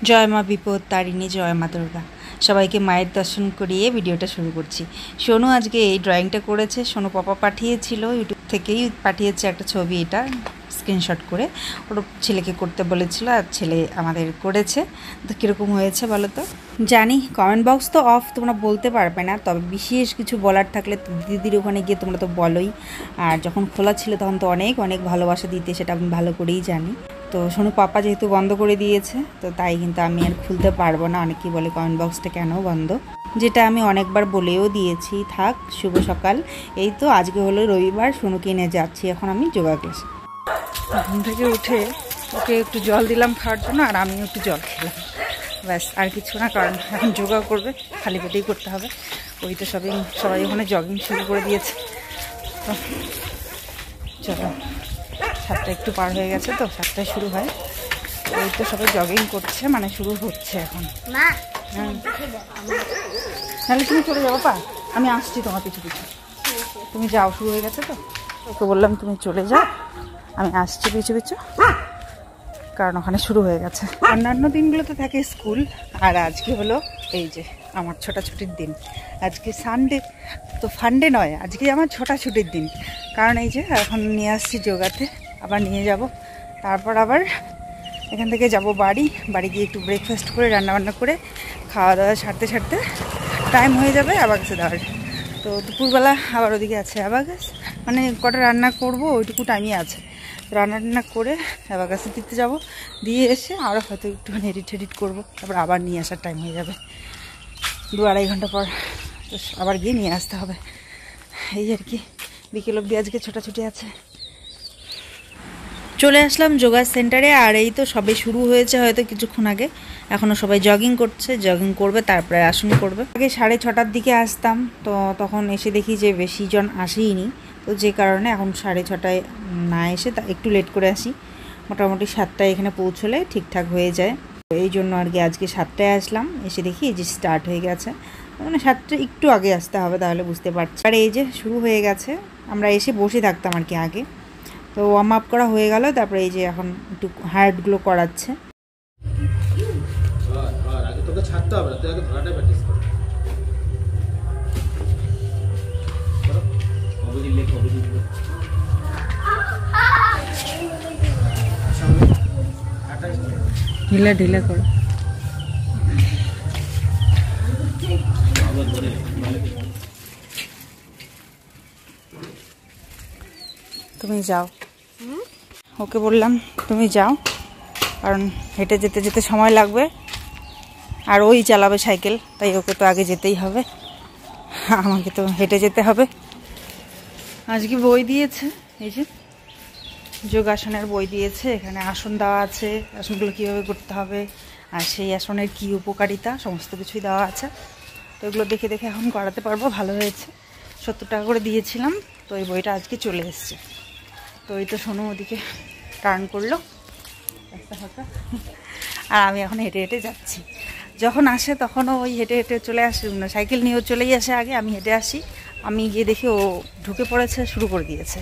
জয় মা বিপদ তারিণী, জয় মা দুর্গা। সবাইকে মায়ের দর্শন করিয়ে ভিডিওটা শুরু করছি। সোনু আজকে এই ড্রয়িংটা করেছে। সোনু পাপা পাঠিয়েছিল, ইউটিউব থেকেই পাঠিয়েছে একটা ছবি, এটা স্ক্রিনশট করে ওর ছেলেকে করতে বলেছিল, আর ছেলে আমাদের করেছে। তো কীরকম হয়েছে বলো তো? জানি কমেন্ট বক্স তো অফ, তোমরা বলতে পারবে না, তবে বিশেষ কিছু বলার থাকলে দিদির ওখানে গিয়ে তোমরা তো বলোই। আর যখন খোলা ছিল তখন তো অনেক অনেক ভালোবাসা দিতে, সেটা আমি ভালো করেই জানি। তো সোনু পাপা যেহেতু বন্ধ করে দিয়েছে, তো তাই কিন্তু আমি আর খুলতে পারবো না। অনেকেই বলে কমেন্ট বক্সটা কেন বন্ধ, যেটা আমি অনেকবার বলেও দিয়েছি। থাক, শুভ সকাল। এই তো আজকে হলো রবিবার, সোনুকে নিয়ে যাচ্ছি এখন আমি যোগা ক্লাসে। ঘুম থেকে উঠে ওকে একটু জল দিলাম খাওয়ার জন্য, আর আমিও একটু জল খেলাম, ব্যাস। আর কিছু না, কারণ এখন যোগা করবে, খালি পেটেই করতে হবে। ওই তো সবাই ওখানে জগিং শুরু করে দিয়েছে। তো চলো, 7টা একটু পার হয়ে গেছে, তো 7টায় শুরু হয়। ওই তো সবাই জগিং করছে, মানে শুরু হচ্ছে এখন। তাহলে তুমি চলে যাবো পা, আমি আসছি তোমার পিছু পিছু। তুমি যাও, শুরু হয়ে গেছে তো। ওকে বললাম তুমি চলে যাও, আমি আসছি পিছু পিছু, কারণ ওখানে শুরু হয়ে গেছে। অন্যান্য দিনগুলোতে থাকে স্কুল, আর আজকে হলো এই যে আমার ছোটাছুটির দিন। আজকে সানডে, তো ফান্ডে নয়, আজকে আমার ছোটাছুটির দিন। কারণ এই যে এখন নিয়ে আসছি যোগাতে, আবার নিয়ে যাব, তারপর আবার এখান থেকে যাব বাড়ি গিয়ে একটু ব্রেকফাস্ট করে রান্নাবান্না করে খাওয়া দাওয়া সারতে টাইম হয়ে যাবে আবাগাসে দেওয়ার। তো দুপুরবেলা আবার ওদিকে আছে আবাগাস, মানে কটা রান্না করব ওইটুকু টাইমই আছে। রান্না করে আবাগাসে দিতে যাব, দিয়ে এসে আরও হয়তো একটুখানি এডিট করবো, তারপর আবার নিয়ে আসার টাইম হয়ে যাবে 2-2.5 ঘন্টা পর। তো আবার গিয়ে নিয়ে আসতে হবে, এই আর কি। বিকেল অবধি আজকে ছোটাছুটি আছে। চলে আসলাম যোগা সেন্টারে, আর এই তো সবে শুরু হয়েছে হয়তো কিছুক্ষণ আগে। এখনও সবাই জগিং করছে, জগিং করবে, তারপরে আসন করবে। আগে 6:30টার দিকে আসতাম, তো তখন এসে দেখি যে বেশি জন আসেইনি, তো যে কারণে এখন 6:30টায় না এসে একটু লেট করে আসি। মোটামুটি 7টায় এখানে পৌঁছলে ঠিকঠাক হয়ে যায়। এই জন্য আর কি আজকে 7টায় আসলাম, এসে দেখি এই যে স্টার্ট হয়ে গেছে। মানে 7টা একটু আগে আসতে হবে, তাহলে বুঝতে পারছি। আর এই যে শুরু হয়ে গেছে, আমরা এসে বসে থাকতাম আর কি আগে। তো ওয়ার্ম আপ করা হয়ে গেল, তারপরে এই যে এখন একটু হার্টগুলো করাচ্ছে। ঢিলা ঢিলা করো। তুমি যাও, ওকে বললাম তুমি যাও, কারণ হেঁটে যেতে যেতে সময় লাগবে, আর ওই চালাবে সাইকেল, তাই ওকে তো আগে যেতেই হবে, আমাকে তো হেঁটে যেতে হবে। আজকে বই দিয়েছে, এই যে যোগাসনের বই দিয়েছে, এখানে আসন দেওয়া আছে, আসনগুলো কীভাবে করতে হবে আর সেই আসনের কী উপকারিতা সমস্ত কিছুই দেওয়া আছে। তো এগুলো দেখে দেখে এখন করাতে পারবো। ভালো হয়েছে, 70 টাকা করে দিয়েছিলাম, তো এই বইটা আজকে চলে এসছে। তো এই তো শোনো ওদিকে টার্ন করলো রাস্তা ফাঁকা, আর আমি এখন হেঁটে হেঁটে যাচ্ছি। যখন আসে তখনও ওই হেঁটে হেঁটে চলে আসে, সাইকেল নিয়েও চলেই আসে আগে, আমি হেঁটে আসি। আমি গিয়ে দেখি ও ঢুকে পড়েছে, শুরু করে দিয়েছে।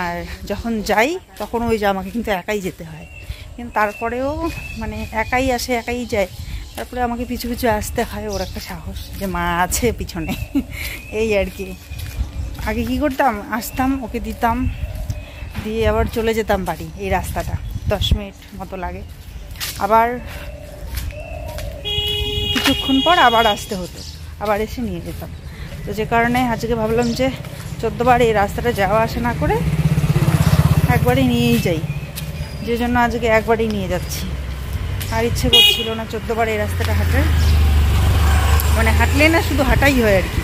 আর যখন যাই তখন ওই যে আমাকে কিন্তু একাই যেতে হয়, কিন্তু তারপরেও মানে একাই আসে একাই যায়, তারপরে আমাকে পিছু পিছু আসতে হয়। ওর একটা সাহস যে মা আছে পিছনে, এই আর কি। আগে কি করতাম, আসতাম, ওকে দিতাম, দিয়ে আবার চলে যেতাম বাড়ি। এই রাস্তাটা 10 মিনিট মতো লাগে, আবার কিছুক্ষণ পর আবার আসতে হতো, আবার এসে নিয়ে যেতাম। তো যে কারণে আজকে ভাবলাম যে 14 বার এই রাস্তাটা যাওয়া আসা না করে একবারই নিয়েই যাই, যে জন্য আজকে একবারই নিয়ে যাচ্ছি। আর ইচ্ছে করছিল না 14 বার এই রাস্তাটা হাঁটার, মানে হাঁটলে না শুধু হাঁটাই হয় আর কি,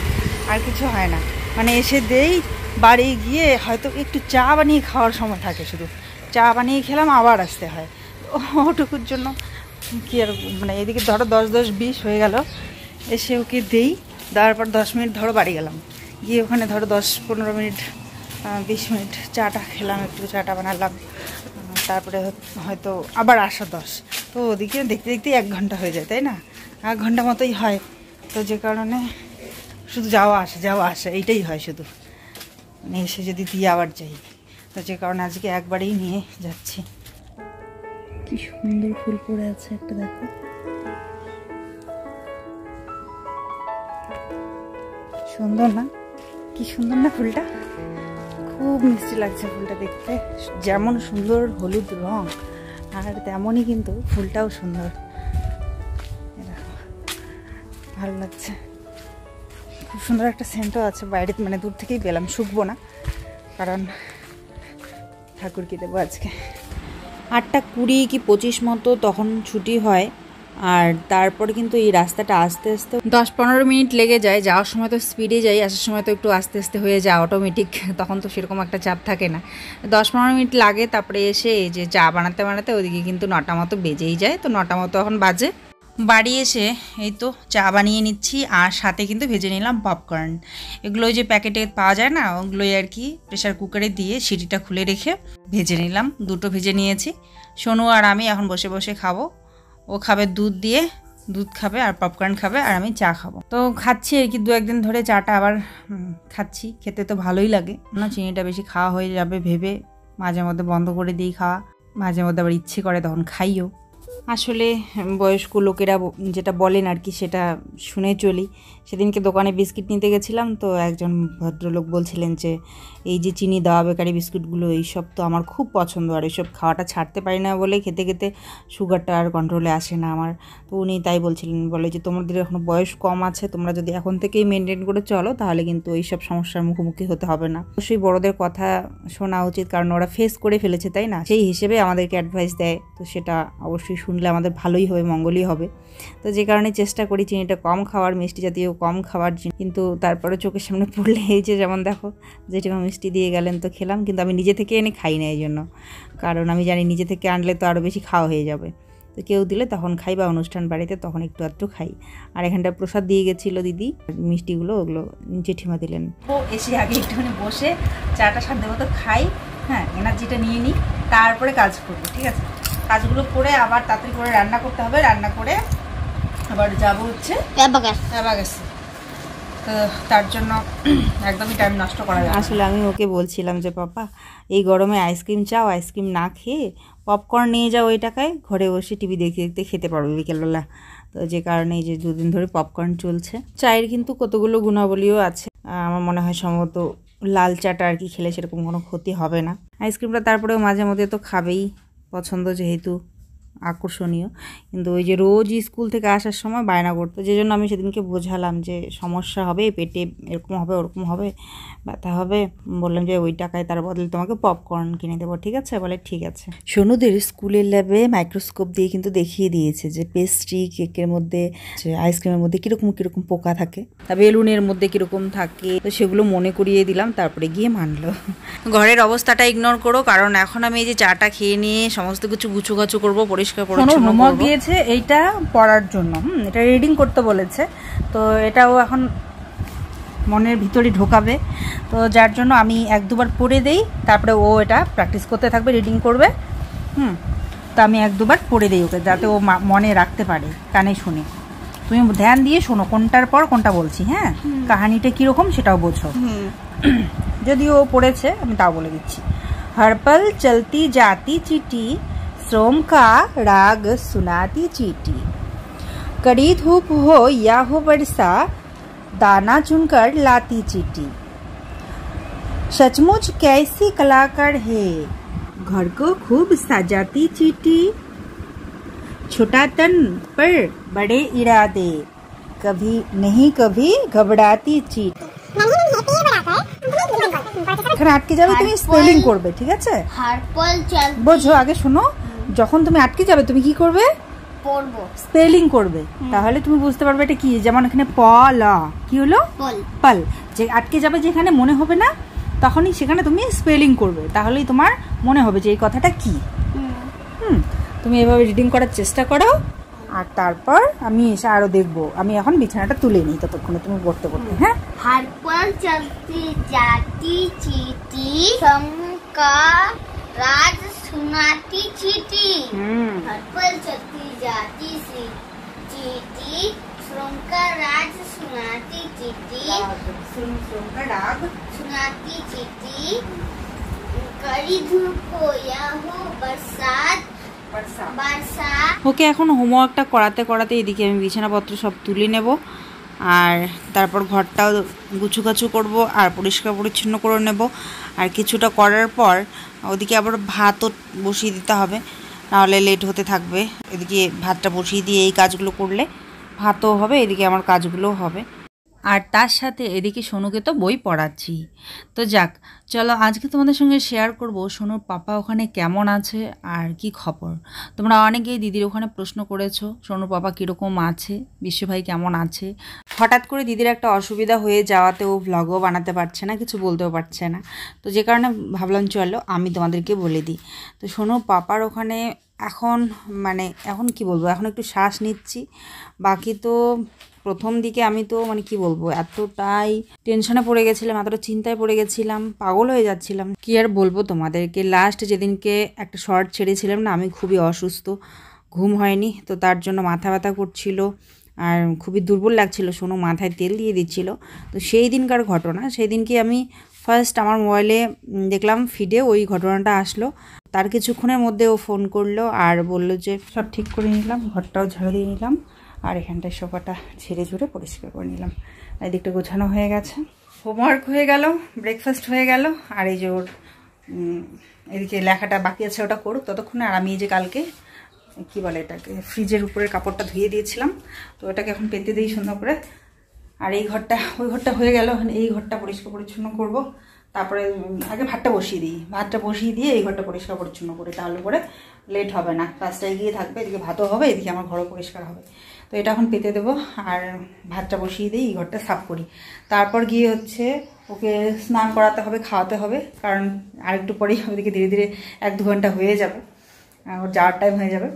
আর কিছু হয় না। মানে এসে দেই, বাড়ি গিয়ে হয়তো একটু চা বানিয়ে খাওয়ার সময় থাকে, শুধু চা বানিয়ে খেলাম, আবার আসতে হয়। ওটুকুর জন্য কি আর, মানে এদিকে ধরো 10-10-20 হয়ে গেল, এসে ওকে দেই, দেওয়ার পর 10 মিনিট ধরো বাড়ি গেলাম, গিয়ে ওখানে ধরো 10-15 মিনিট 20 মিনিট চাটা খেলাম, একটু চাটা বানালাম, তারপরে হয়তো আবার আসা 10। তো ওদিকে দেখতে দেখতে 1 ঘন্টা হয়ে যায়, তাই না? 1 ঘন্টা মতোই হয়। তো যে কারণে শুধু যাওয়া আসা এইটাই হয় শুধু, মানে এসে যদি দিয়ে আবার যাই। তো যে কারণে আজকে একবারেই নিয়ে যাচ্ছি। কি সুন্দর ফুল পড়ে আছে একটা, দেখো সুন্দর না? কি সুন্দর না ফুলটা, খুব মিষ্টি লাগছে ফুলটা দেখতে। যেমন সুন্দর হলুদ রং আর তেমনই কিন্তু ফুলটাও সুন্দর, ভালো লাগছে। খুব সুন্দর একটা সেন্টও আছে, বাইরে মানে দূর থেকেই পেলাম, শুকবো না কারণ ঠাকুরকে দেবো আজকে। 8:20 কি 25 মতো তখন ছুটি হয়। আর তারপরে কিন্তু এই রাস্তাটা আস্তে আস্তে 10-15 মিনিট লেগে যায়। যাওয়ার সময় তো স্পিডে যাই, আসার সময় তো একটু আস্তে আস্তে হয়ে যায় অটোমেটিক, তখন তো সেরকম একটা চাপ থাকে না। 10-15 মিনিট লাগে। তারপরে এসে এই যে চা বানাতে বানাতে ওদিকে কিন্তু 9টা মতো বেজেই যায়। তো 9টা মতো এখন বাজে। বাড়ি এসে এই তো চা বানিয়ে নিচ্ছি, আর সাথে কিন্তু ভেজে নিলাম পপকর্ন। এগুলো যে প্যাকেটে পাওয়া যায় না, ওগুলোই আর কি প্রেশার কুকারে দিয়ে সিটিটা খুলে রেখে ভেজে নিলাম। 2টো ভেজে নিয়েছি। সোনু আর আমি এখন বসে বসে খাবো। ও খাবে দুধ দিয়ে, দুধ খাবে আর পপকর্ন খাবে, আর আমি চা খাবো। তো খাচ্ছি আর কি 2-1 দিন ধরে চাটা আবার খাচ্ছি। খেতে তো ভালোই লাগে না, চিনিটা বেশি খাওয়া হয়ে যাবে ভেবে মাঝে মধ্যে বন্ধ করে দিই খাওয়া, মাঝে মধ্যে আবার ইচ্ছে করে তখন খাইও। আসলে বয়স্ক লোকেরা যেটা বলেন আর কি সেটা শুনে চলি। সেদিনকে দোকানে বিস্কিট নিতে গেছিলাম, তো একজন ভদ্রলোক বলছিলেন যে এই যে চিনি দেওয়া বেকারি বিস্কুটগুলো এইসব তো আমার খুব পছন্দ, আর এইসব খাওয়াটা ছাড়তে পারি না বলে খেতে খেতে সুগারটা আর কন্ট্রোলে আসে না আমার। তো উনি তাই বলছিলেন, বলে যে তোমাদের এখনও বয়স কম আছে, তোমরা যদি এখন থেকেই মেনটেন করে চলো তাহলে কিন্তু এইসব সমস্যার মুখোমুখি হতে হবে না। অবশ্যই বড়দের কথা শোনা উচিত, কারণ ওরা ফেস করে ফেলেছে, তাই না? সেই হিসেবে আমাদেরকে অ্যাডভাইস দেয়, তো সেটা অবশ্যই শুনলে আমাদের ভালোই হবে, মঙ্গলই হবে। তো যে কারণে চেষ্টা করি চিনিটা কম খাওয়ার, মিষ্টি জাতীয় কম খাওয়ার। কিন্তু তারপরে চোখের সামনে পড়লে এই যে যেমন দেখো যেটা মিষ্টি দিয়ে গেলেন তো খেলাম, কিন্তু আমি নিজে থেকে এনে খাই না এই জন্য, কারণ আমি জানি নিজে থেকে আনলে তো আরও বেশি খাওয়া হয়ে যাবে। তো কেউ দিলে তখন খাই, বা অনুষ্ঠান বাড়িতে তখন একটু আধটু খাই। আর এখানটা প্রসাদ দিয়ে গেছিলো দিদি, মিষ্টিগুলো ওগুলো জেঠিমা দিলেন। ও এসে আগে একটুখানি বসে চাটা সাধ্য মতো খাই, হ্যাঁ এনার্জিটা নিয়ে নিই, তারপরে কাজ করবো, ঠিক আছে? কাজগুলো করে আবার তাড়াতাড়ি করে রান্না করতে হবে, রান্না করে আবার যাবো হচ্ছে গেছে। তো তার জন্য একদমই টাইম নষ্ট করা যায়। আসলে আমি ওকে বলছিলাম যে পাপা এই গরমে আইসক্রিম চাও, আইসক্রিম না খেয়ে পপকর্ন নিয়ে যাও, ওই টাকায় ঘরে বসে টিভি দেখতে দেখতে খেতে পারবে বিকেলবেলা। তো যে কারণে এই যে 2 দিন ধরে পপকর্ন চলছে। চায়ের কিন্তু কতগুলো গুণাবলীও আছে, আমার মনে হয় সম্ভবত লাল চাটা আর কি খেলে সেরকম কোনো ক্ষতি হবে না। আইসক্রিমটা তারপরেও মাঝে মধ্যে তো খাবেই, পছন্দ যেহেতু আকর্ষণীয়। কিন্তু ওই যে রোজ স্কুল থেকে আসার সময় বায়না করতো, যে জন্য আমি সেদিনকে বোঝালাম যে সমস্যা হবে, পেটে এরকম হবে ওরকম হবে, ব্যথা হবে। বললাম যে ওই টাকায় তার বদলে তোমাকে পপকর্ন কিনে দেবো, ঠিক আছে? বলে ঠিক আছে। সোনুদের স্কুলের ল্যাবে মাইক্রোস্কোপ দিয়ে কিন্তু দেখিয়ে দিয়েছে যে পেস্ট্রি কেকের মধ্যে, আইসক্রিমের মধ্যে কীরকম কীরকম পোকা থাকে, তা বেলুনের মধ্যে কীরকম থাকে। তো সেগুলো মনে করিয়ে দিলাম, তারপরে গিয়ে মানলো। ঘরের অবস্থাটা ইগনোর করো, কারণ এখন আমি এই যে চাটা খেয়ে নিয়ে সমস্ত কিছু গুছুগাছু করবো, পরিষ্কার পরিচ্ছন্ন হোমওয়ার্ক দিয়েছে এইটা পড়ার জন্য, এটা রিডিং করতে বলেছে। তো এটাও এখন মনের ভিতরে ঢোকাবে, তো যার জন্য আমি 1-2 বার পড়ে দেই, তারপরে ও এটা প্র্যাকটিস করতে থাকবে, রিডিং করবে। তো আমি 1-2 বার পড়ে দিই ওকে, যাতে ও মনে রাখতে পারে, কানে শুনে। তুমি ধ্যান দিয়ে শোনো কোনটার পর কোনটা বলছি, হ্যাঁ? কাহিনীটা কীরকম সেটাও বোঝো। যদিও ও পড়েছে আমি তাও বলে দিচ্ছি। हर पल चलती जाती चीटी, श्रम का राग सुनाती चीटी, कड़ी धूप हो या हो बरसा, दाना चुनकर लाती चीटी, सचमुच कैसी कलाकार है, घर को खूब सजाती चीटी, छोटा तन पर बड़े इरादे, कभी नहीं कभी घबराती चीटी। এখানে আটকে যাবে, তুমি স্পেলিং করবে, ঠিক আছে? বোঝো, আগে শোনো। যখন তুমি আটকে যাবে তুমি কি করবে? পড়বো, স্পেলিং করবে, তাহলে তুমি বুঝতে পারবে এটা কি। যেমন এখানে প ল, কি হলো? পল। যে আটকে যাবে যেখানে মনে হবে না, তখনই সেখানে তুমি স্পেলিং করবে, তাহলেই তোমার মনে হবে যে এই কথাটা কি। তুমি এভাবে রিডিং করার চেষ্টা করো, আর তারপর আমি এসে আরো দেখবো। আমি এখন বিছানাটা তুলে নিই, ততক্ষণে তুমি পড়তে পড়তে। হ্যাঁ, हर पल चलती जाती चीटी, श्रम का राज सुनाती चीटी, हर पल चलती जाती चीटी, श्रम का राज सुनाती चीटी, श्रम का राग सुनाती चीटी, कड़ी धूप हो या हो बरसात, बरसा ওকে এখন হোমওয়ার্কটা করাতে করাতে এদিকে আমি বিছানাপত্র সব তুলে নেব, আর তারপর ঘরটাও গুছুগাছু করব আর পরিষ্কার পরিচ্ছন্ন করে নেব। আর কিছুটা করার পর ওদিকে আবার ভাতও বসিয়ে দিতে হবে, নাহলে লেট হতে থাকবে। এদিকে ভাতটা বসিয়ে দিয়ে এই কাজগুলো করলে ভাতও হবে, এদিকে আমার কাজগুলোও হবে। আর তার সাথে এদিকে সোনুকে তো বই পড়াচ্ছি। তো যাক, চলো আজকে তোমাদের সঙ্গে শেয়ার করব সোনুর পাপা ওখানে কেমন আছে আর কি খবর। তোমরা অনেকেই দিদির ওখানে প্রশ্ন করেছো সোনুর পাপা কীরকম আছে, বিশ্বভাই কেমন আছে। হঠাৎ করে দিদির একটা অসুবিধা হয়ে যাওয়াতে ও ভ্লগও বানাতে পারছে না, কিছু বলতেও পারছে না। তো যে কারণে ভাবলাম চলো আমি তোমাদেরকে বলে দিই। তো সোনুর পাপার ওখানে এখন এখন কি বলবো, এখন একটু শ্বাস নিচ্ছি। বাকি তো প্রথম দিকে আমি তো কি বলবো, এতটাই টেনশনে পড়ে গেছিলাম, এতটা চিন্তায় পড়ে গেছিলাম, পাগল হয়ে যাচ্ছিলাম। কি আর বলবো তোমাদেরকে, লাস্ট যেদিনকে একটা শর্ট ছেড়েছিলাম না, আমি খুবই অসুস্থ, ঘুম হয়নি, তো তার জন্য মাথা ব্যথা করছিল আর খুবই দুর্বল লাগছিল। সোনু মাথায় তেল দিয়ে দিচ্ছিল। তো সেই দিনকার ঘটনা, সেই দিনকে আমি ফার্স্ট আমার মোবাইলে দেখলাম ফিডে ওই ঘটনাটা আসলো। তার কিছুক্ষণের মধ্যে ও ফোন করলো আর বললো যে সব ঠিক করে নিলাম, ঘরটাও ঝাড়ু দিয়ে নিলাম, আর এখানটায় সোফাটা ঝেড়ে ঝুড়ে পরিষ্কার করে নিলাম, এদিকটা গোছানো হয়ে গেছে। হোমওয়ার্ক হয়ে গেল, ব্রেকফাস্ট হয়ে গেল, আর এই যে ওর এদিকে লেখাটা বাকি আছে ওটা করুক ততক্ষণে। আর আমি এই যে কালকে কি বলে এটাকে, ফ্রিজের উপরের কাপড়টা ধুয়ে দিয়েছিলাম, তো এটাকে এখন পেতে দিই সুন্দর করে। আর এই ঘরটা ওই ঘরটা হয়ে গেল, এই ঘরটা পরিষ্কার পরিচ্ছন্ন করব। তারপরে আগে ভাতটা বসিয়ে দিই, ভাতটা বসিয়ে দিয়ে এই ঘরটা পরিষ্কার পরিচ্ছন্ন করি, তাহলে পরে লেট হবে না, কাজটা এগিয়ে থাকবে, এদিকে ভাতও হবে, এদিকে আমার ঘরও পরিষ্কার হবে। তো এটা এখন পেতে দেবো আর ভাতটা বসিয়ে দিই, এই ঘরটা সাফ করি। তারপর গিয়ে হচ্ছে ওকে স্নান করাতে হবে, খাওয়াতে হবে, কারণ আরেকটু পরেই ওদিকে ধীরে ধীরে 1-2 ঘন্টা হয়ে যাবে, ওর যাওয়ার টাইম হয়ে যাবে।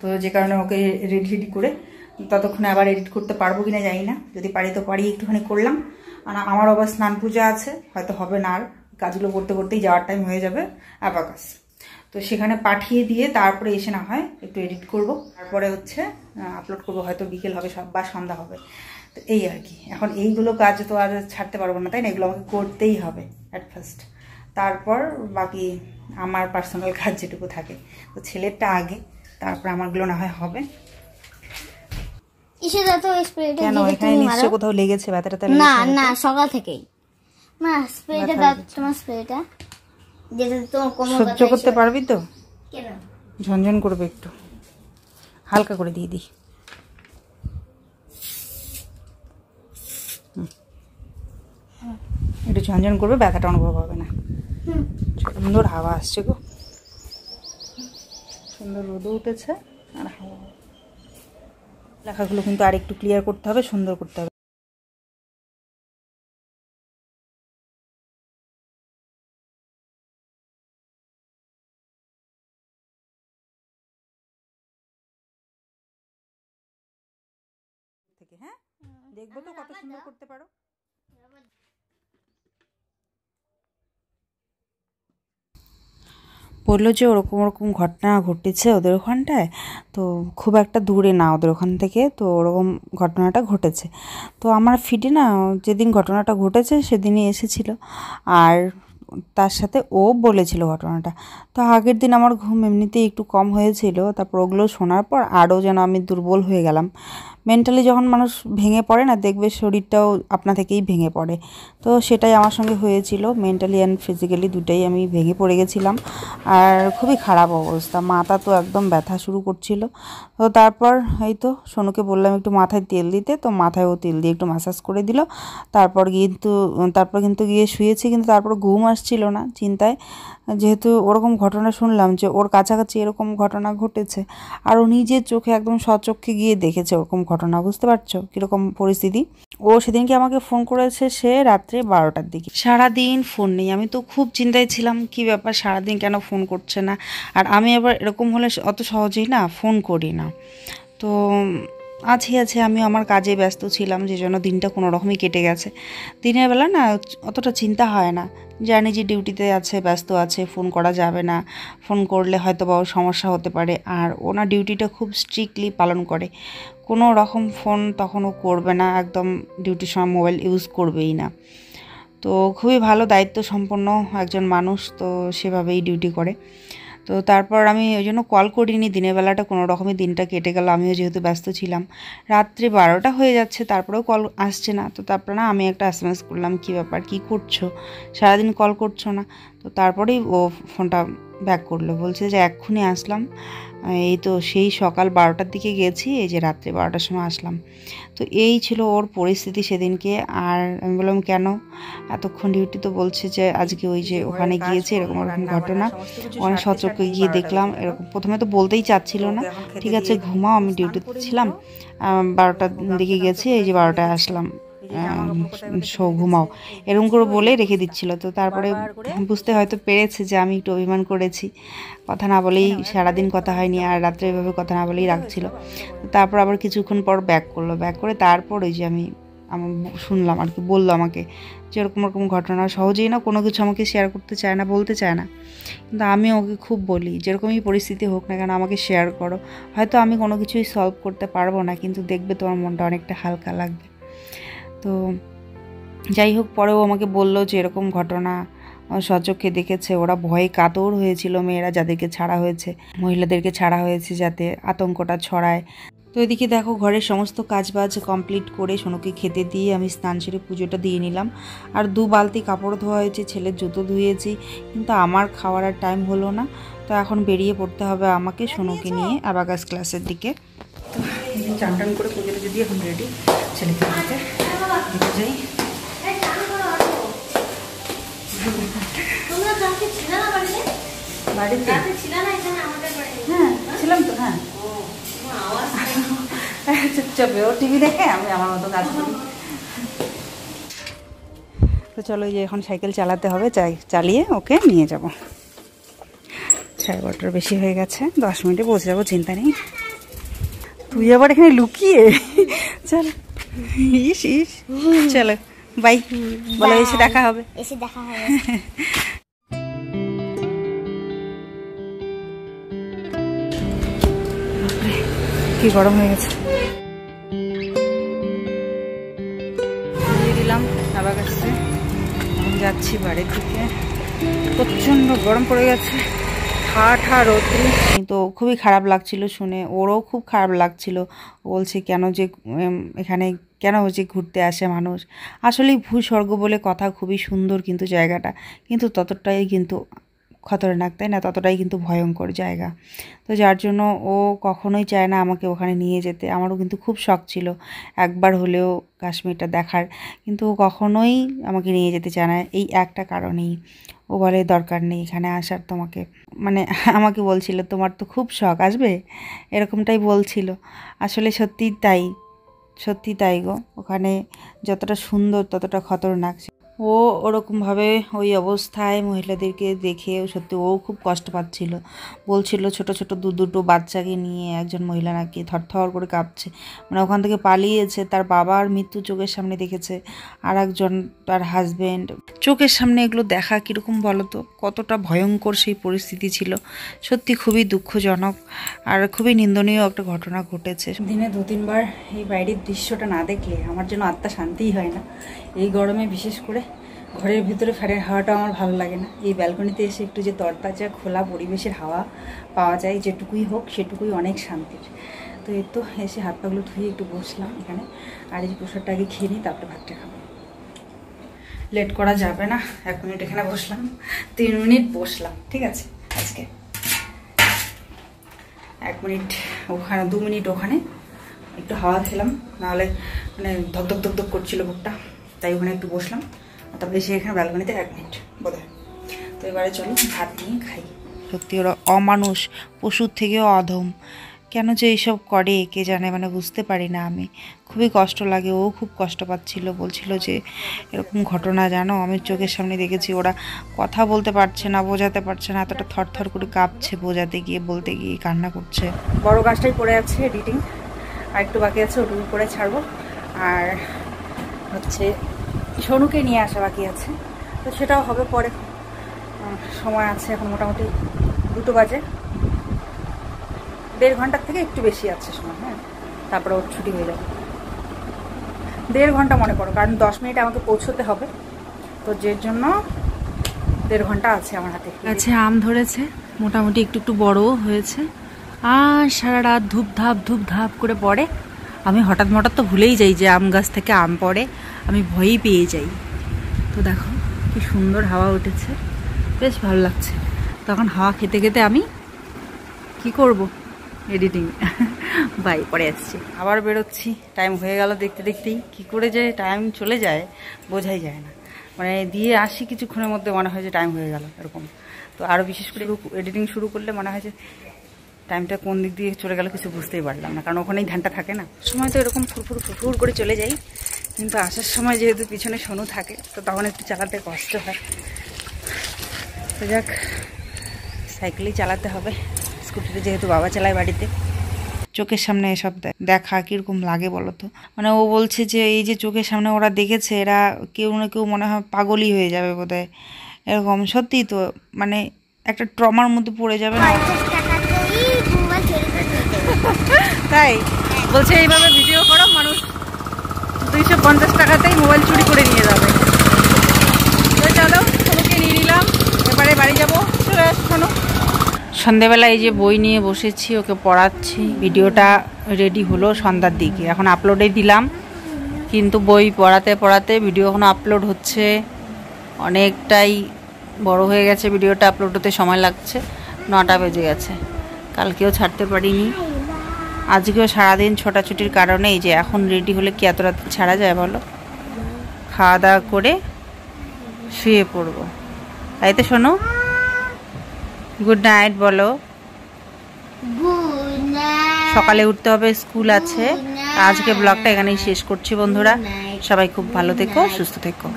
তো যে কারণে ওকে রেডি করে ততক্ষণে আবার এডিট করতে পারবো কিনা জানি না, যদি পারি তো পারি, একটুখানি করলাম। আর আমার আবার স্নান পূজা আছে, হয়তো হবে না, আর কাজগুলো করতে করতেই যাওয়ার টাইম হয়ে যাবে অ্যাবাকাস। তো সেখানে পাঠিয়ে দিয়ে তারপরে এসে না হয় একটু এডিট করব, তারপরে হচ্ছে আপলোড করব, হয়তো বিকেল হবে সব বা সন্ধ্যা হবে। তো এই আর কি, এখন এইগুলো কাজ তো আর ছাড়তে পারবো না, তাই না, এগুলো আমাকে করতেই হবে অ্যাট ফার্স্ট। তারপর বাকি আমার পার্সোনাল কাজ যেটুকু থাকে, তো ছেলেরটা আগে, তারপর আমারগুলো না হয় হবে। কেন এখানে নিশ্চয় কোথাও লেগেছে, ব্যথাটা না না সকাল থেকেই। মা স্প্রেটা দাও, তোমার স্প্রেটা যেটা তোমার কোমর সহ্য করতে পারবি তো? কেন ঝনঝন করবে, একটু হালকা করে দিয়ে দিই। একটু ঝনঝন করবে, ব্যথাটা অনুভব হবে না। সুন্দর হাওয়া আসছে গো, সুন্দর রোদও উঠেছে আর হাওয়া। লেখাগুলো কিন্তু আর একটু ক্লিয়ার করতে হবে, সুন্দর করতে হবে। হ্যাঁ, দেখবো তো কত সুন্দর করতে পারো। বললো যে ওরকম ওরকম ঘটনা ঘটেছে ওদের ওখানটায়, তো খুব একটা দূরে না ওদের ওখান থেকে, তো ওরকম ঘটনাটা ঘটেছে। তো আমার ফিডে না যেদিন ঘটনাটা ঘটেছে সেদিনই এসেছিল, আর তার সাথে ও বলেছিল ঘটনাটা। তো আগের দিন আমার ঘুম এমনিতেই একটু কম হয়েছিল, তারপর ওগুলো শোনার পর আরও যেন আমি দুর্বল হয়ে গেলাম। মেন্টালি যখন মানুষ ভেঙে পড়ে না, দেখবে শরীরটাও আপনা থেকেই ভেঙে পড়ে। তো সেটাই আমার সঙ্গে হয়েছিল, মেন্টালি অ্যান্ড ফিজিক্যালি দুটাই আমি ভেঙে পড়ে গেছিলাম। আর খুবই খারাপ অবস্থা, মাথা তো একদম ব্যথা শুরু করছিল। তো তারপর এই তো সোনুকে বললাম একটু মাথায় তেল দিতে, তো মাথায় ও তেল দিয়ে একটু ম্যাসাজ করে দিল। তারপর কিন্তু গিয়ে শুয়েছি, কিন্তু তারপর ঘুম আসছিল না চিন্তায়, যেহেতু ওরকম ঘটনা শুনলাম যে ওর কাছাকাছি এরকম ঘটনা ঘটেছে, আর ও নিজের চোখে একদম স্বচক্ষে গিয়ে দেখেছে ওরকম ঘটনা। বুঝতে পারছো কীরকম পরিস্থিতি। ও সেদিনকে আমাকে ফোন করেছে সে রাত্রে 12টার দিকে, সারাদিন ফোন নেই। আমি তো খুব চিন্তায় ছিলাম, কি ব্যাপার সারাদিন কেন ফোন করছে না। আর আমি আবার এরকম হলে অত সহজেই না ফোন করি না। তো আছে আমি আমার কাজে ব্যস্ত ছিলাম, যে জন্য দিনটা কোনো রকমই কেটে গেছে। দিনের বেলা না অতটা চিন্তা হয় না, জানি যে ডিউটিতে আছে, ব্যস্ত আছে, ফোন করা যাবে না, ফোন করলে হয়তো বা সমস্যা হতে পারে। আর ওনার ডিউটিটা খুব স্ট্রিক্টলি পালন করে, কোনো রকম ফোন তখনও করবে না, একদম ডিউটির সময় মোবাইল ইউজ করবেই না। তো খুবই ভালো দায়িত্ব সম্পন্ন একজন মানুষ, তো সেভাবেই ডিউটি করে। তো তারপর আমি ওই জন্য কল করিনি, দিনের বেলাটা কোনো রকমের দিনটা কেটে গেল, আমিও যেহেতু ব্যস্ত ছিলাম। রাত্রে 12টা হয়ে যাচ্ছে তারপরেও কল আসছে না। তো তারপরে না আমি একটা SMS করলাম, কী ব্যাপার, কী করছো, সারাদিন কল করছো না। তো তারপরেই ও ফোনটা ব্যাক করলো, বলছে যে এক্ষুনি আসলাম, এই তো সেই সকাল 12টার দিকে গেছি, এই যে রাত্রে 12টার সময় আসলাম। তো এই ছিল ওর পরিস্থিতি সেদিনকে। আর আমি বললাম কেন এতক্ষণ ডিউটি? তো বলছে যে আজকে ওই যে ওখানে গিয়েছে এরকম ওরকম ঘটনা, অনেক সচক্ষে গিয়ে দেখলাম এরকম। প্রথমে তো বলতেই চাচ্ছিল না, ঠিক আছে ঘুমাও, আমি ডিউটিতে ছিলাম, 12টার দিকে গেছি, এই যে 12টায় আসলাম, ঘুমাও, এরকম করে বলেই রেখে দিচ্ছিল। তো তারপরে বুঝতে হয়তো পেরেছে যে আমি একটু অভিমান করেছি, কথা না বলেই সারাদিন কথা হয়নি, আর রাত্রে এভাবে কথা না বলেই রাখছিল। তারপর আবার কিছুক্ষণ পর ব্যাক করলো, ব্যাক করে তারপর ওই যে আমি শুনলাম আর কি, বললো আমাকে যে এরকম এরকম ঘটনা। সহজেই না কোনো কিছু আমাকে শেয়ার করতে চায় না, বলতে চায় না, কিন্তু আমি ওকে খুব বলি যেরকমই পরিস্থিতি হোক না কেন আমাকে শেয়ার করো। হয়তো আমি কোনো কিছুই সলভ করতে পারবো না, কিন্তু দেখবে তোমার মনটা অনেকটা হালকা লাগবে। তো যাই হোক, পরেও আমাকে বললো যে এরকম ঘটনা সচক্ষে দেখেছে, ওরা ভয়ে কাতর হয়েছিল, মেয়েরা যাদেরকে ছাড়া হয়েছে, মহিলাদেরকে ছাড়া হয়েছে, যাতে আতঙ্কটা ছড়ায়। তো এদিকে দেখো ঘরের সমস্ত কাজবাজ কমপ্লিট করে সোনুকে খেতে দিয়ে আমি স্নান সেরে পুজোটা দিয়ে নিলাম। আর 2 বালতি কাপড় ধোয়া হয়েছে, ছেলের জুতো ধুয়েছি, কিন্তু আমার খাওয়ার আর টাইম হলো না। তো এখন বেরিয়ে পড়তে হবে আমাকে সোনুকে নিয়ে অ্যাবাকাস ক্লাসের দিকে। তো চান টান করে পুজোটা যদি এখন রেডি, ছেলেকে দিতে যাই। হ্যাঁ ছিলাম তো, হ্যাঁ চুপচাপে ও টিভি দেখে, আমি আমার মতো কাজ করি। তো চলো, যে এখন সাইকেল চালাতে হবে, চালিয়ে ওকে নিয়ে যাব। 12:30 বেশি হয়ে গেছে, 10 মিনিটে পৌঁছে যাবো, চিন্তা নেই। তুই আবার এখানে লুকিয়ে, চল ইস ইস, চলো বাই বলো, এসে দেখা হবে, এসে দেখা হবে। কি গরম হয়ে গেছে। দিয়ে দিলাম অ্যাবাকাসে, এখন যাচ্ছি বাড়ির দিকে। প্রচণ্ড গরম পড়ে গেছে, ঠা রোদ্রু। তো খুবই খারাপ লাগছিল শুনে, ওরও খুব খারাপ লাগছিল। বলছে কেন যে এখানে কেন যে ঘুরতে আসে মানুষ। আসলেই ভূস্বর্গ বলে কথা, খুবই সুন্দর কিন্তু জায়গাটা, কিন্তু ততটাই কিন্তু খতরনাক, তাই না? ততটাই কিন্তু ভয়ঙ্কর জায়গা। তো যার জন্য ও কখনোই চায় না আমাকে ওখানে নিয়ে যেতে। আমারও কিন্তু খুব শখ ছিল একবার হলেও কাশ্মীরটা দেখার, কিন্তু ও কখনোই আমাকে নিয়ে যেতে চায় না, এই একটা কারণেই। ও বলে দরকার নেই এখানে আসার তোমাকে, মানে আমাকে বলছিল তোমার তো খুব শখ, আসবে, এরকমটাই বলছিল। আসলে সত্যি তাই গো, ওখানে যতটা সুন্দর ততটা খতরনাক। ও ওরকমভাবে ওই অবস্থায় মহিলাদেরকে দেখে সত্যি ও খুব কষ্ট পাচ্ছিল। বলছিল ছোট ছোট দুটো বাচ্চাকে নিয়ে একজন মহিলা নাকি থরথর করে কাঁপছে, মানে ওখান থেকে পালিয়েছে, তার বাবার মৃত্যু চোখের সামনে দেখেছে, আর একজন তার হাজবেন্ড চোখের সামনে। এগুলো দেখা কীরকম বলো তো, কতটা ভয়ঙ্কর সেই পরিস্থিতি ছিল। সত্যি খুবই দুঃখজনক আর খুবই নিন্দনীয় একটা ঘটনা ঘটেছে। দিনে 2-3 বার এই বাইরের দৃশ্যটা না দেখলে আমার যেন আত্মা শান্তিই হয় না। এই গরমে বিশেষ করে ঘরের ভিতরে ফ্যানের হাওয়াটা আমার ভালো লাগে না। এই ব্যালকনিতে এসে একটু যে তরতাজা খোলা পরিবেশের হাওয়া পাওয়া যায়, যেটুকুই হোক সেটুকুই অনেক শান্তির। তো এই তো এসে হাত পাগুলো ধুয়ে একটু বসলাম এখানে, আর এই প্রসাদটা আগে খেয়ে নিই, তারপরে ভাতটা খাবো। লেট করা যাবে না, 1 মিনিট এখানে বসলাম, 3 মিনিট বসলাম, ঠিক আছে আজকে 1 মিনিট ওখানে, 2 মিনিট ওখানে একটু হাওয়া খেলাম, নাহলে মানে ধকধক ধকধক করছিল বুকটা, তাই ওখানে একটু বসলাম। তারপরে এসে এখানে ব্যালকনিতে 1 মিনিট বোধ হয়। তো এবারে চলো ভাত নিয়ে খাই। সত্যি ওরা অমানুষ, পশুর থেকেও অধম, কেন যে এইসব করে কে জানে, মানে বুঝতে পারি না আমি। খুবই কষ্ট লাগে, ও খুব কষ্ট পাচ্ছিল, বলছিল যে এরকম ঘটনা জানো আমি চোখের সামনে দেখেছি। ওরা কথা বলতে পারছে না, বোঝাতে পারছে না, এতটা থরথর করে কাঁপছে, বোঝাতে গিয়ে বলতে গিয়ে কান্না করছে। বড় গাছটাই পড়ে আছে, এডিটিং আর একটু বাকি আছে, ওটুকু করে ছাড়বো। আর হচ্ছে সোনুকে নিয়ে আসা বাকি আছে, তো সেটাও হবে পরে, সময় আছে এখন মোটামুটি 2 বাজে, 1.5 ঘন্টার থেকে একটু বেশি আছে সময়। হ্যাঁ, তারপরে ওর ছুটি হয়ে যাবে। 1.5 ঘন্টা মনে করো, কারণ 10 মিনিট আমাকে পৌঁছতে হবে, তো যে জন্য 1.5 ঘন্টা আছে আমার হাতে। আচ্ছা, আম ধরেছে, মোটামুটি একটু একটু বড়ও হয়েছে। আর সারা রাত ধূপ ধাপ করে পড়ে। আমি হঠাৎ তো ভুলেই যাই যে আম গাছ থেকে আম পড়ে, আমি ভয়ই পেয়ে যাই। তো দেখো কি সুন্দর হাওয়া উঠেছে, বেশ ভালো লাগছে। তখন হাওয়া খেতে খেতে আমি কি করব, এডিটিং। বাই, পরে আসছি। আবার বেরোচ্ছি, টাইম হয়ে গেল দেখতে দেখতেই। কি করে যে টাইম চলে যায় বোঝাই যায় না। মানে দিয়ে আসি কিছুক্ষণের মধ্যে মনে হয় যে টাইম হয়ে গেল এরকম। তো আরও বিশেষ করে এডিটিং শুরু করলে মনে হয় যে টাইমটা কোন দিক দিয়ে চলে গেল কিছু বুঝতেই পারলাম না, কারণ ওখানেই ধ্যানটা থাকে না। সময় তো এরকম ফুরফুর করে চলে যাই, কিন্তু আসার সময় যেহেতু পিছনে সোনু থাকে তো তখন একটু চালাতে কষ্ট হয়। তো যাক, সাইকেলই চালাতে হবে, স্কুটিতে যেহেতু বাবা চালায় বাড়িতে। চোখের সামনে এসব দেখা কীরকম লাগে বলো তো। মানে ও বলছে যে এই যে চোখের সামনে ওরা দেখেছে, এরা কেউ না কেউ মনে হয় পাগলই হয়ে যাবে বোধহয় এরকম। সত্যিই তো, মানে একটা ট্রমার মধ্যে পড়ে যাবে না। তাই বলছে এইভাবে ভিডিও করো, মানুষ 250 টাকাতেই মোবাইল চুরি করে নিয়ে যাবে। তো চলো, সোনুকে নিয়ে নিলাম, এবারে বাড়ি যাবো। চলে আসো। সন্ধেবেলা এই যে বই নিয়ে বসেছি, ওকে পড়াচ্ছি। ভিডিওটা রেডি হলো সন্ধ্যার দিকে, এখন আপলোডে দিলাম, কিন্তু বই পড়াতে ভিডিও এখনো আপলোড হচ্ছে। অনেকটাই বড় হয়ে গেছে ভিডিওটা, আপলোড হতে সময় লাগছে। 9টা বেজে গেছে। কালকেও ছাড়তে পারিনি, আজকেও সারাদিন ছোটাছুটির কারণে এই যে এখন রেডি হলে কি এত রাতে ছাড়া যায় বলো। খাওয়া দাওয়া করে শুয়ে পড়বো, তাই তো শোনো। গুড নাইট বলো। সকালে উঠতে হবে, স্কুল আছে। আজকে ব্লগটা এখানেই শেষ করছি বন্ধুরা। সবাই খুব ভালো থেকো, সুস্থ থেকো।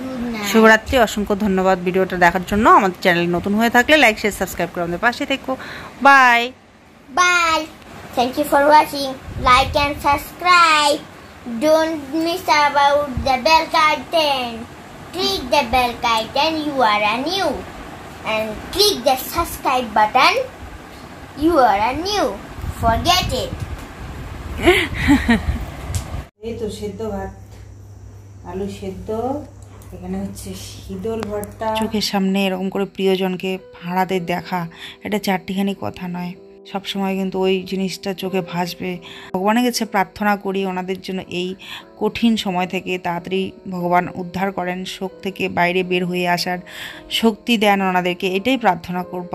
শুভরাত্রি। অসংখ্য ধন্যবাদ ভিডিওটা দেখার জন্য। আমাদের চ্যানেল নতুন হয়ে থাকলে লাইক শেয়ার সাবস্ক্রাইব করে আমাদের পাশে থেকো। Bye bye. Thank you for watching. Like and subscribe. Don't miss about the bell icon. Click the bell icon. You are a new. And click the subscribe button. You are a new. Forget it. এই তো সেদ্ধ ভাত, আলু সেদ্ধ, এখানে হচ্ছে শীতল ভর্তা। চোখের সামনে এরকম করে প্রিয়জনকে হারাতে দেখা, এটা চারটিখানি কথা নয়। সবসময় কিন্তু ওই জিনিসটা চোখে ভাসবে। ভগবানের কাছে প্রার্থনা করি ওনাদের জন্য এই কঠিন সময় থেকে তাড়াতাড়ি ভগবান উদ্ধার করেন, শোক থেকে বাইরে বের হয়ে আসার শক্তি দেন ওনাদেরকে, এটাই প্রার্থনা করব।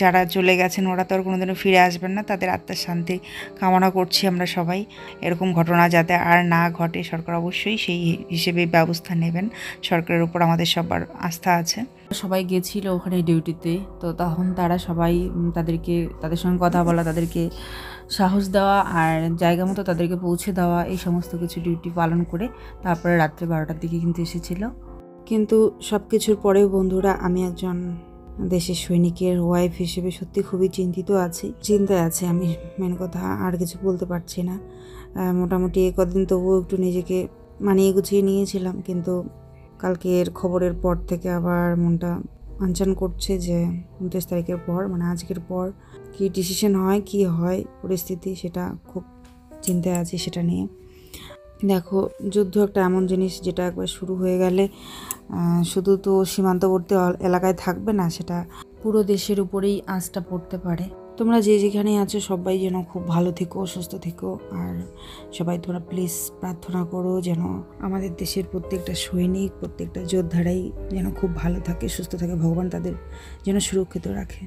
যারা চলে গেছেন ওরা তো আর কোনোদিনও ফিরে আসবেন না, তাদের আত্মার শান্তি কামনা করছি আমরা সবাই। এরকম ঘটনা যাতে আর না ঘটে, সরকার অবশ্যই সেই হিসেবে ব্যবস্থা নেবেন। সরকারের উপর আমাদের সবার আস্থা আছে। সবাই গেছিল ওখানে ডিউটিতে, তো তখন তারা সবাই তাদের সঙ্গে কথা বলা, তাদেরকে সাহস দেওয়া আর জায়গা মতো তাদেরকে পৌঁছে দেওয়া, এই সমস্ত কিছু ডিউটি পালন করে তারপরে রাত্রে 12টার দিকে কিন্তু এসেছিল। কিন্তু সব কিছুর পরেও বন্ধুরা, আমি একজন দেশের সৈনিকের ওয়াইফ হিসেবে সত্যি খুবই চিন্তায় আছি আমি। মেন কথা আর কিছু বলতে পারছি না। মোটামুটি কদিন তবুও একটু নিজেকে মানিয়ে গুছিয়ে নিয়েছিলাম, কিন্তু কালকের খবরের পর থেকে আবার মনটা আনচান করছে যে 29 তারিখের পর, মানে আজকের পর কি ডিসিশন হয়, কি হয় পরিস্থিতি, সেটা খুব চিন্তায় আছি সেটা নিয়ে। দেখো, যুদ্ধ একটা এমন জিনিস যেটা একবার শুরু হয়ে গেলে শুধু তো সীমান্তবর্তী এলাকায় থাকবে না, সেটা পুরো দেশের উপরেই আঁচটা পড়তে পারে। তোমরা যে যেখানে আছো সবাই যেন খুব ভালো থেকো, সুস্থ থেকো। আর সবাই তোমরা প্লিজ প্রার্থনা করো যেন আমাদের দেশের প্রত্যেকটা সৈনিক, প্রত্যেকটা যোদ্ধারাই যেন খুব ভালো থাকে, সুস্থ থাকে, ভগবান তাদের যেন সুরক্ষিত রাখে।